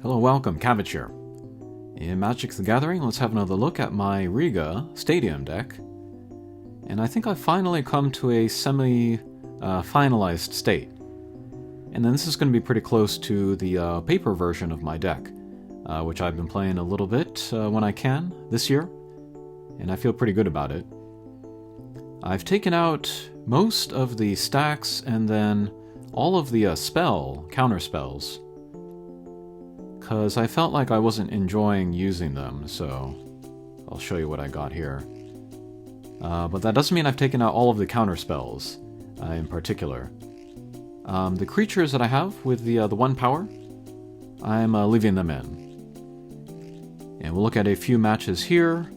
Hello, welcome, Cabbage here. In Magic the Gathering, let's have another look at my Rigo Stadium deck. And I think I've finally come to a semi-finalized state. And then this is going to be pretty close to the paper version of my deck, which I've been playing a little bit when I can this year, and I feel pretty good about it. I've taken out most of the stacks and then all of the counter spells, because I felt like I wasn't enjoying using them, so I'll show you what I got here. But that doesn't mean I've taken out all of the counter spells in particular. The creatures that I have with the 1 power, I'm leaving them in. And we'll look at a few matches here.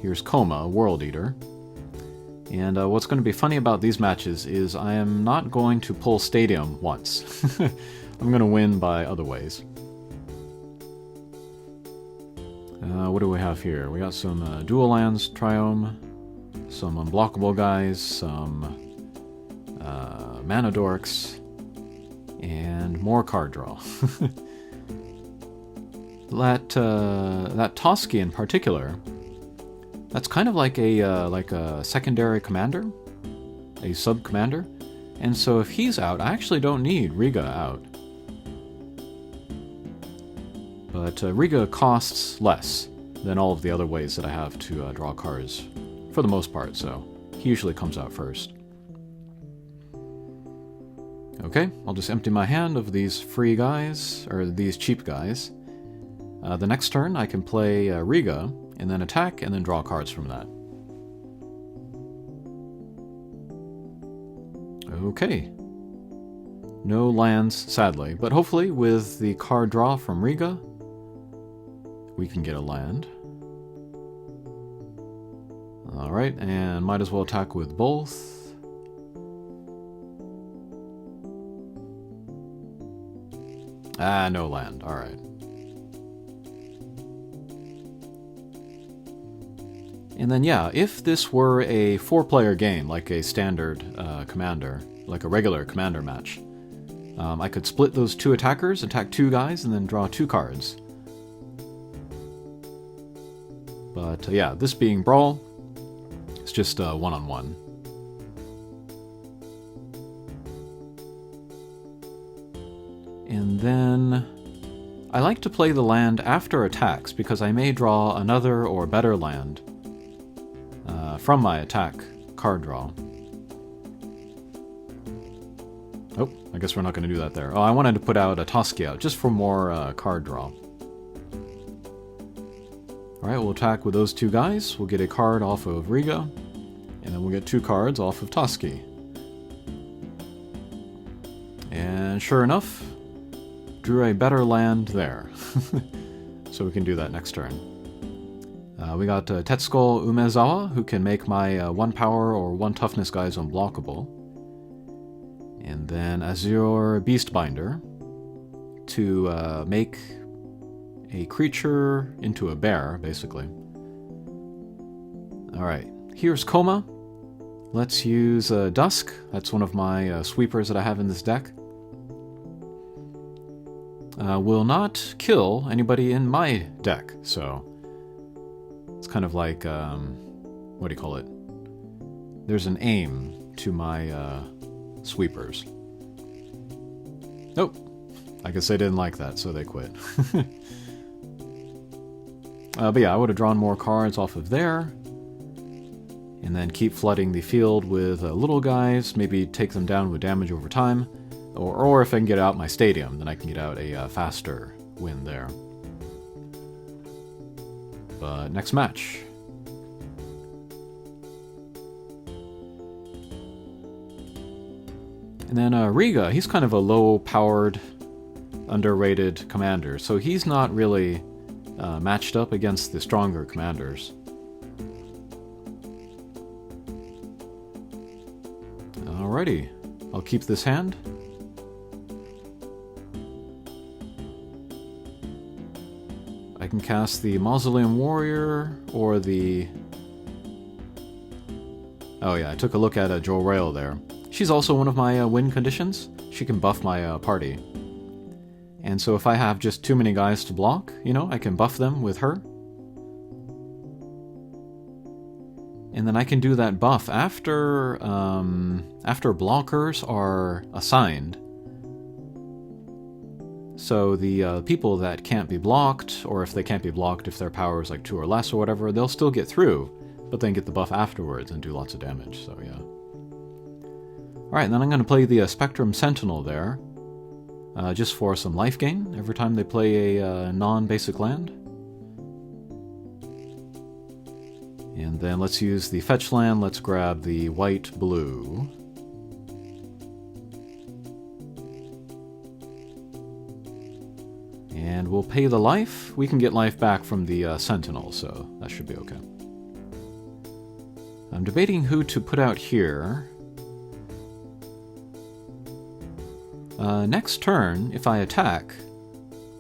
Here's Coma, World Eater. And what's going to be funny about these matches is I am not going to pull Stadium once. I'm going to win by other ways. What do we have here? We got some dual lands, Triome, some unblockable guys, some mana dorks, and more card draw. That Toski in particular, that's kind of like a secondary commander, a sub-commander, and so if he's out, I actually don't need Riga out. But Riga costs less than all of the other ways that I have to draw cards, for the most part, so he usually comes out first. Okay, I'll just empty my hand of these free guys, or these cheap guys. The next turn I can play Riga, and then attack, and then draw cards from that. Okay. No lands, sadly, but hopefully with the card draw from Riga, we can get a land. Alright, and might as well attack with both. No land, alright. And then yeah, if this were a 4-player game, like a standard commander, like a regular commander match, I could split those 2 attackers, attack 2 guys, and then draw 2 cards. But yeah, this being Brawl, it's just one-on-one. And then I like to play the land after attacks because I may draw another or better land from my attack card draw. Oh, I guess we're not going to do that there. Oh, I wanted to put out a Toski out just for more card draw. Alright, we'll attack with those 2 guys. We'll get a card off of Riga, and then we'll get 2 cards off of Toski. And sure enough, drew a better land there. So we can do that next turn. We got Tetsuko Umezawa, who can make my 1 power or 1 toughness guys unblockable. And then Azure Beastbinder to make a creature into a bear, basically. Alright, here's Coma. Let's use Dusk. That's one of my sweepers that I have in this deck. Will not kill anybody in my deck, so it's kind of like, what do you call it? There's an aim to my sweepers. Nope. I guess they didn't like that, so they quit. But yeah, I would have drawn more cards off of there, and then keep flooding the field with little guys, maybe take them down with damage over time, or if I can get out my Stadium, then I can get out a faster win there. But next match. And then Riga, he's kind of a low-powered, underrated commander, so he's not really matched up against the stronger commanders. Alrighty, I'll keep this hand. I can cast the Mausoleum Warrior or the... Oh yeah, I took a look at Joel Rail there. She's also one of my win conditions. She can buff my party. And so if I have just too many guys to block, you know, I can buff them with her. And then I can do that buff after blockers are assigned. So the people that can't be blocked, or if they can't be blocked if their power is like 2 or less or whatever, they'll still get through, but then get the buff afterwards and do lots of damage, so yeah. Alright, then I'm going to play the Spectrum Sentinel there, just for some life gain every time they play a non-basic land. And then let's use the fetch land, let's grab the white-blue. And we'll pay the life. We can get life back from the Sentinel, so that should be okay. I'm debating who to put out here. Next turn, if I attack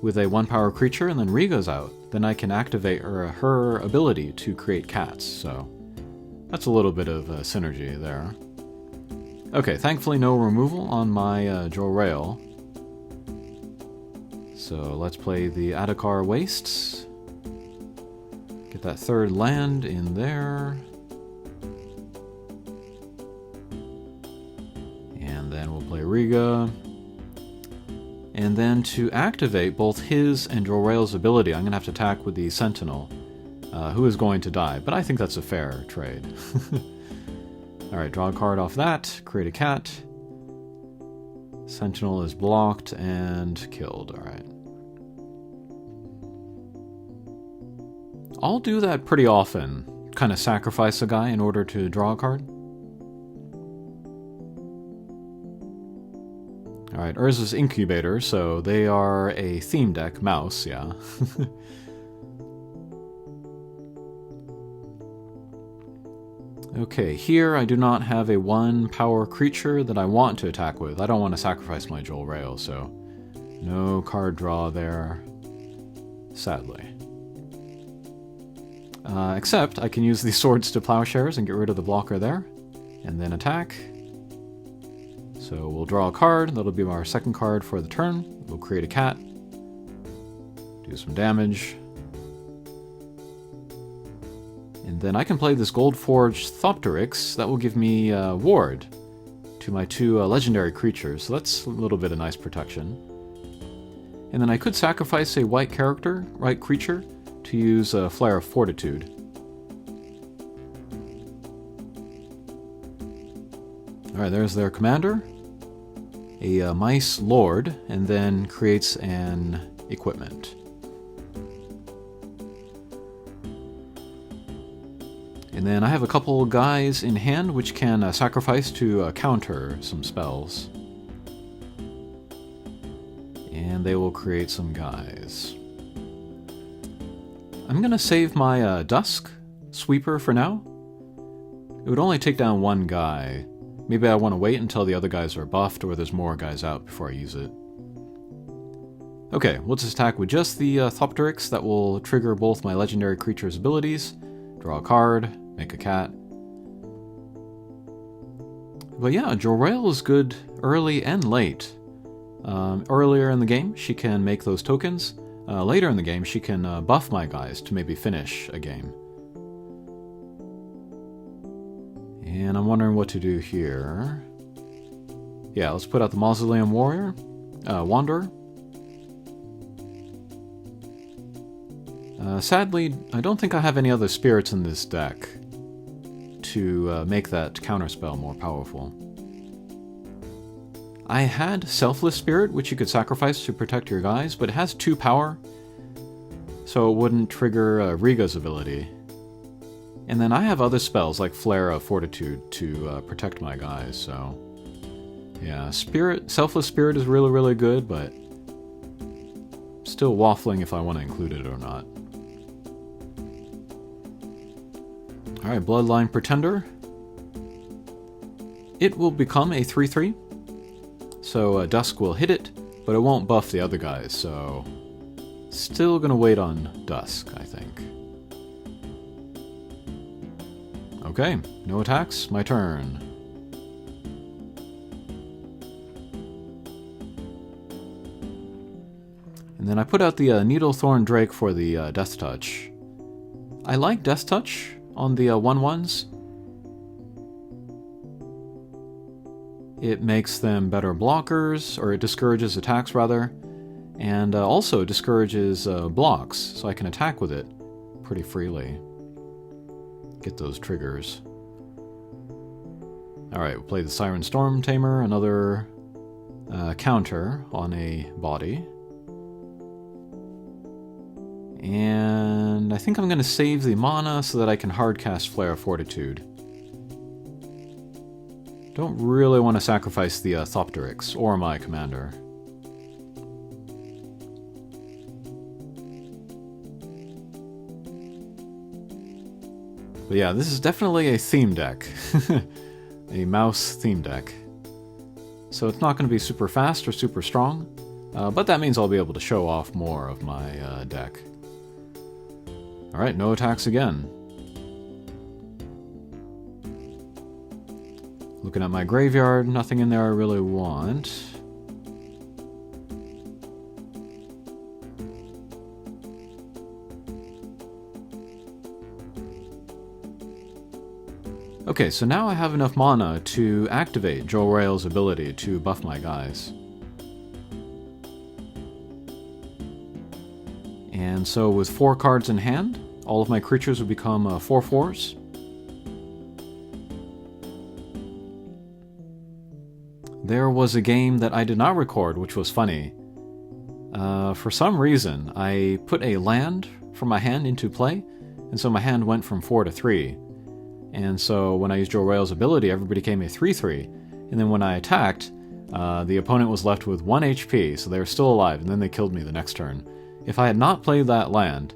with a 1-power creature and then Rigo's out, then I can activate her ability to create cats, so that's a little bit of synergy there. Okay, thankfully no removal on my Jorrail. So let's play the Adakar Wastes. Get that 3rd land in there. And then we'll play Riga. And then to activate both his and Jorrail's ability, I'm going to have to attack with the Sentinel, who is going to die. But I think that's a fair trade. Alright, draw a card off that, create a cat. Sentinel is blocked and killed, alright. I'll do that pretty often, kind of sacrifice a guy in order to draw a card. Alright, Urza's Incubator, so they are a theme deck, mouse, yeah. Okay, here I do not have a 1-power creature that I want to attack with. I don't want to sacrifice my Jorrail, so no card draw there, sadly. Except I can use the Swords to Plowshares and get rid of the blocker there, and then attack. So we'll draw a card, that'll be our 2nd card for the turn. We'll create a cat, do some damage. And then I can play this Gold-Forged Thopteryx, that will give me ward to my 2 legendary creatures, so that's a little bit of nice protection. And then I could sacrifice a white creature, to use a Flare of Fortitude. Alright, there's their commander. A Mice Lord, and then creates an equipment. And then I have a couple guys in hand which can sacrifice to counter some spells. And they will create some guys. I'm going to save my Dusk Sweeper for now. It would only take down 1 guy. Maybe I want to wait until the other guys are buffed or there's more guys out before I use it. Okay, we'll just attack with just the Thopteryx. That will trigger both my legendary creatures' abilities. Draw a card, make a cat. But yeah, Jorrail is good early and late. Earlier in the game, she can make those tokens. Later in the game, she can buff my guys to maybe finish a game. And I'm wondering what to do here. Yeah, let's put out the Mausoleum Warrior. Wanderer. Sadly, I don't think I have any other spirits in this deck to make that counterspell more powerful. I had Selfless Spirit, which you could sacrifice to protect your guys, but it has 2 power, so it wouldn't trigger Riga's ability. And then I have other spells like Flare of Fortitude to protect my guys, so... Yeah, Selfless Spirit is really, really good, but... still waffling if I want to include it or not. Alright, Bloodline Pretender. It will become a 3/3. So Dusk will hit it, but it won't buff the other guys, so... still gonna wait on Dusk, I think. Okay, no attacks, my turn. And then I put out the Needlethorn Drake for the Death Touch. I like Death Touch on the 1/1s. It makes them better blockers, or it discourages attacks rather, and also discourages blocks, so I can attack with it pretty freely. Get those triggers. Alright, we'll play the Siren Storm Tamer, another counter on a body. And I think I'm going to save the mana so that I can hardcast Flare of Fortitude. Don't really want to sacrifice the Thopteryx or my commander. But yeah, this is definitely a theme deck. A mouse theme deck. So it's not going to be super fast or super strong, but that means I'll be able to show off more of my deck. Alright, no attacks again. Looking at my graveyard, nothing in there I really want. Okay, so now I have enough mana to activate Joel Rail's ability to buff my guys. And so with 4 cards in hand, all of my creatures would become 4/4s. There was a game that I did not record, which was funny. For some reason, I put a land from my hand into play, and so my hand went from 4 to 3. And so when I used Joel Rail's ability, everybody became a 3/3. And then when I attacked, the opponent was left with 1 HP, so they were still alive, and then they killed me the next turn. If I had not played that land,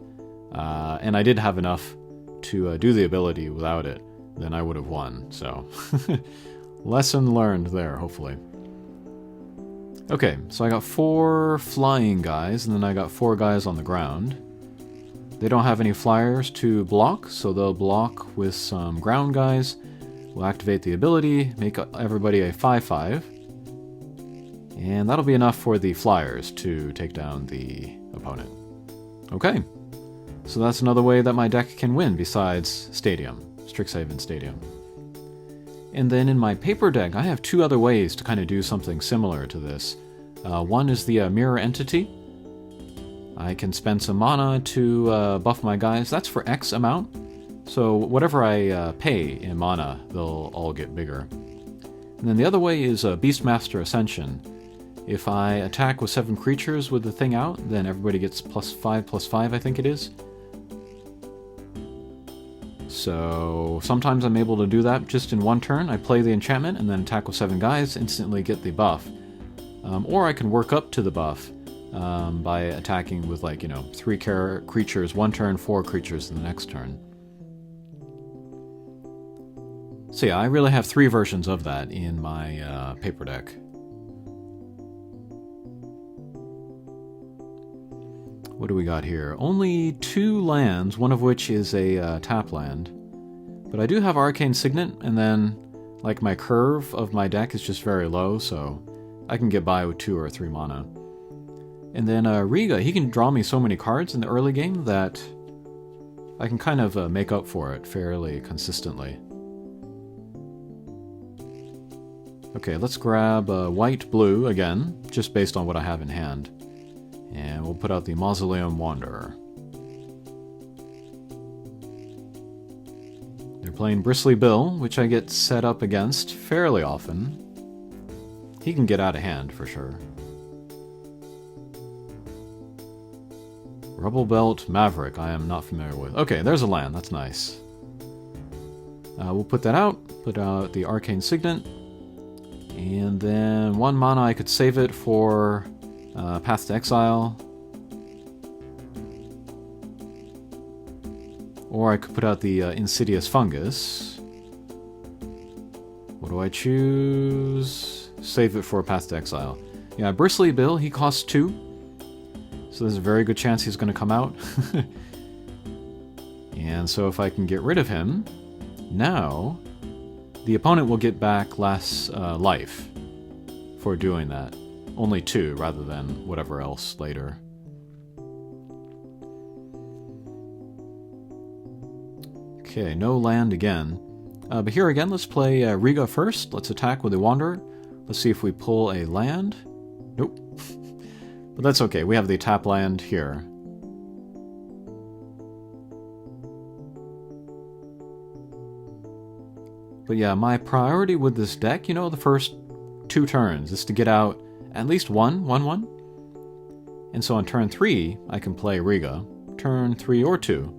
and I did have enough to do the ability without it, then I would have won. So, lesson learned there, hopefully. Okay, so I got 4 flying guys, and then I got 4 guys on the ground. They don't have any flyers to block, so they'll block with some ground guys. We'll activate the ability, make everybody a 5/5. And that'll be enough for the flyers to take down the opponent. Okay, so that's another way that my deck can win besides Stadium, Strixhaven Stadium. And then in my paper deck, I have 2 other ways to kind of do something similar to this. One is the Mirror Entity. I can spend some mana to buff my guys. That's for X amount. So whatever I pay in mana, they'll all get bigger. And then the other way is Beastmaster Ascension. If I attack with 7 creatures with the thing out, then everybody gets +5/+5, I think it is. So sometimes I'm able to do that just in one turn. I play the enchantment and then attack with 7 guys, instantly get the buff. Or I can work up to the buff by attacking with 3 creatures one turn, 4 creatures the next turn. So yeah, I really have 3 versions of that in my paper deck. What do we got here? Only 2 lands, one of which is a tap land. But I do have Arcane Signet, and then my curve of my deck is just very low, so I can get by with 2 or 3 mana. And then Rigo, he can draw me so many cards in the early game that I can kind of make up for it fairly consistently. Okay, let's grab white-blue again, just based on what I have in hand. And we'll put out the Mausoleum Wanderer. They're playing Bristly Bill, which I get set up against fairly often. He can get out of hand for sure. Rubble Belt Maverick, I am not familiar with. Okay, there's a land, that's nice. We'll put that out, put out the Arcane Signet, and then 1 mana I could save it for Path to Exile. Or I could put out the Insidious Fungus. What do I choose? Save it for Path to Exile. Yeah, Bristly Bill, he costs 2. So there's a very good chance he's going to come out. And so if I can get rid of him, now the opponent will get back less life for doing that. Only 2 rather than whatever else later. Okay, no land again. But here again, let's play Rigo first. Let's attack with the Wanderer. Let's see if we pull a land. Nope. But that's okay, we have the tap land here. But yeah, my priority with this deck, you know, the first 2 turns is to get out at least 1/1/1. And so on turn 3, I can play Riga. Turn 3 or 2,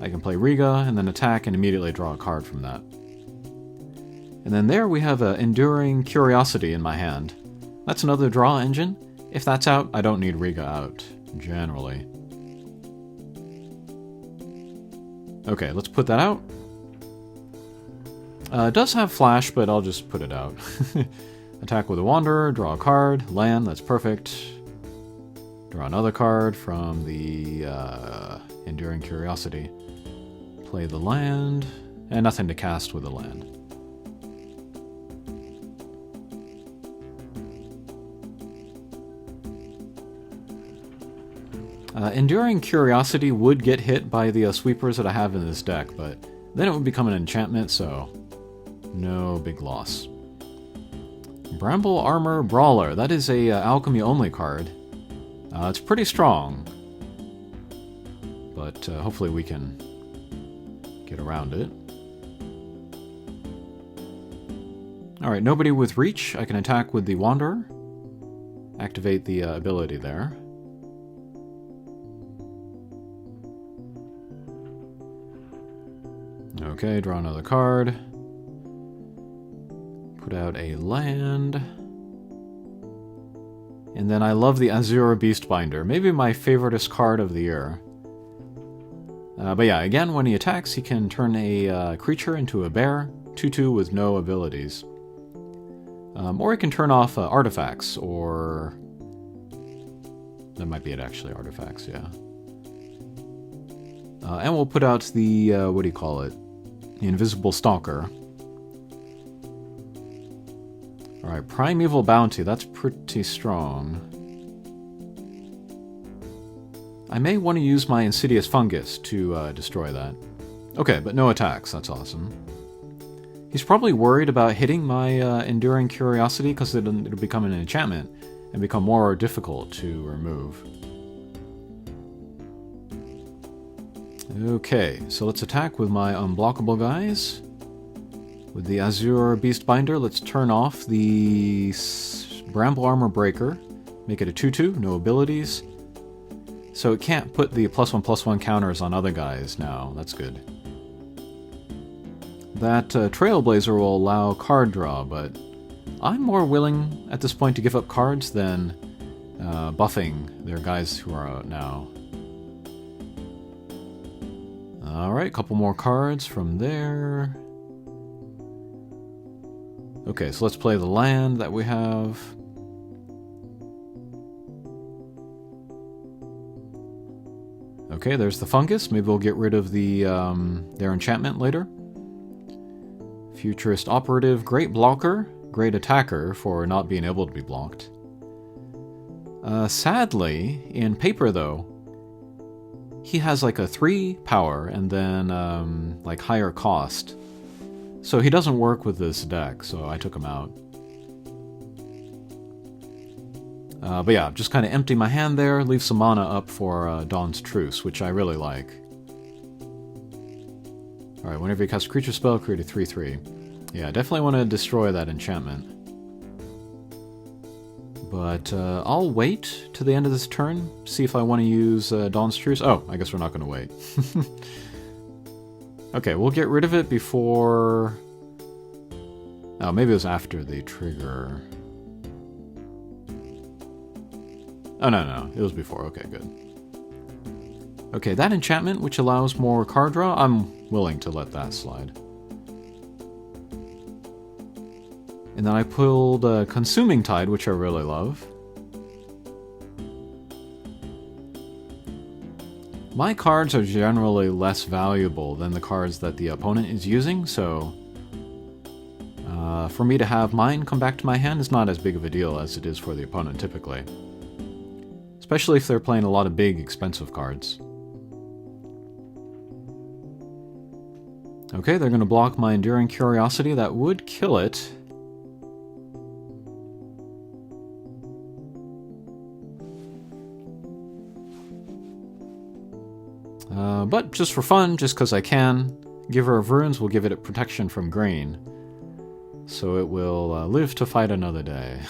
I can play Riga and then attack and immediately draw a card from that. And then there we have an Enduring Curiosity in my hand. That's another draw engine. If that's out, I don't need Riga out, generally. Okay, let's put that out. It does have flash, but I'll just put it out. Attack with a Wanderer, draw a card, land, that's perfect. Draw another card from the Enduring Curiosity. Play the land, and nothing to cast with the land. Enduring Curiosity would get hit by the sweepers that I have in this deck, but then it would become an enchantment, so no big loss. Bramble Armor Brawler, that is a alchemy only card. It's pretty strong, but hopefully we can get around it. Alright, nobody with reach. I can attack with the Wanderer. Activate the ability there. Okay, draw another card. Put out a land. And then I love the Azura Beastbinder, maybe my favoriteest card of the year. But yeah, again, when he attacks, he can turn a creature into a bear, 2/2 with no abilities. Or he can turn off artifacts, or... That might be it, actually, artifacts, yeah. And we'll put out the, what do you call it? The Invisible Stalker. Alright, Primeval Bounty, that's pretty strong. I may want to use my Insidious Fungus to destroy that. Okay, but no attacks, that's awesome. He's probably worried about hitting my Enduring Curiosity because it'll become an enchantment and become more difficult to remove. Okay, so let's attack with my unblockable guys. With the Azure Beastbinder, let's turn off the Bramble Armor Breaker. Make it a 2/2, no abilities. So it can't put the +1/+1 counters on other guys now, that's good. That Trailblazer will allow card draw, but I'm more willing at this point to give up cards than buffing their guys who are out now. Alright, couple more cards from there. Okay, so let's play the land that we have. Okay, there's the fungus. Maybe we'll get rid of the their enchantment later. Futurist Operative, great blocker, great attacker for not being able to be blocked. Sadly, in paper though, he has like a 3 power and then like higher cost. So he doesn't work with this deck, so I took him out. But yeah, just kind of empty my hand there, leave some mana up for Dawn's Truce, which I really like. Alright, whenever you cast a creature spell, create a 3/3. Yeah, definitely want to destroy that enchantment. But I'll wait to the end of this turn, see if I want to use Dawn's Truce. Oh, I guess we're not going to wait. Okay, we'll get rid of it before... Oh, maybe it was after the trigger. Oh, no, it was before. Okay, good. Okay, that enchantment, which allows more card draw, I'm willing to let that slide. And then I pulled Consuming Tide, which I really love. My cards are generally less valuable than the cards that the opponent is using, so for me to have mine come back to my hand is not as big of a deal as it is for the opponent typically. Especially if they're playing a lot of big, expensive cards. Okay, they're going to block my Enduring Curiosity. That would kill it. But just for fun, just because I can, Giver of Runes will give it protection from green. So it will live to fight another day.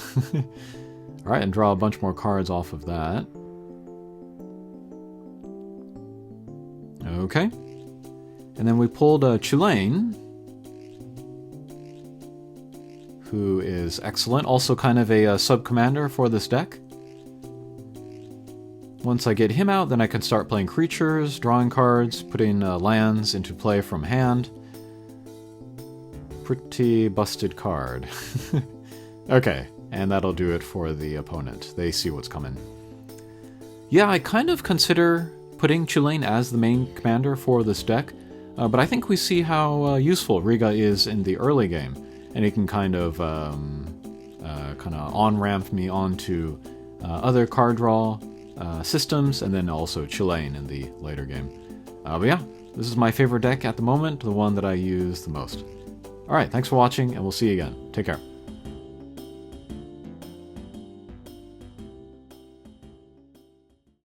Alright, and draw a bunch more cards off of that. Okay. And then we pulled Chulain, who is excellent. Also kind of a sub-commander for this deck. Once I get him out, then I can start playing creatures, drawing cards, putting lands into play from hand. Pretty busted card. Okay, and that'll do it for the opponent. They see what's coming. Yeah, I kind of consider putting Chulain as the main commander for this deck, but I think we see how useful Riga is in the early game, and he can kind of on-ramp me onto other card draw systems, and then also Chulain in the later game. But yeah, this is my favorite deck at the moment, the one that I use the most. Alright, thanks for watching, and we'll see you again. Take care.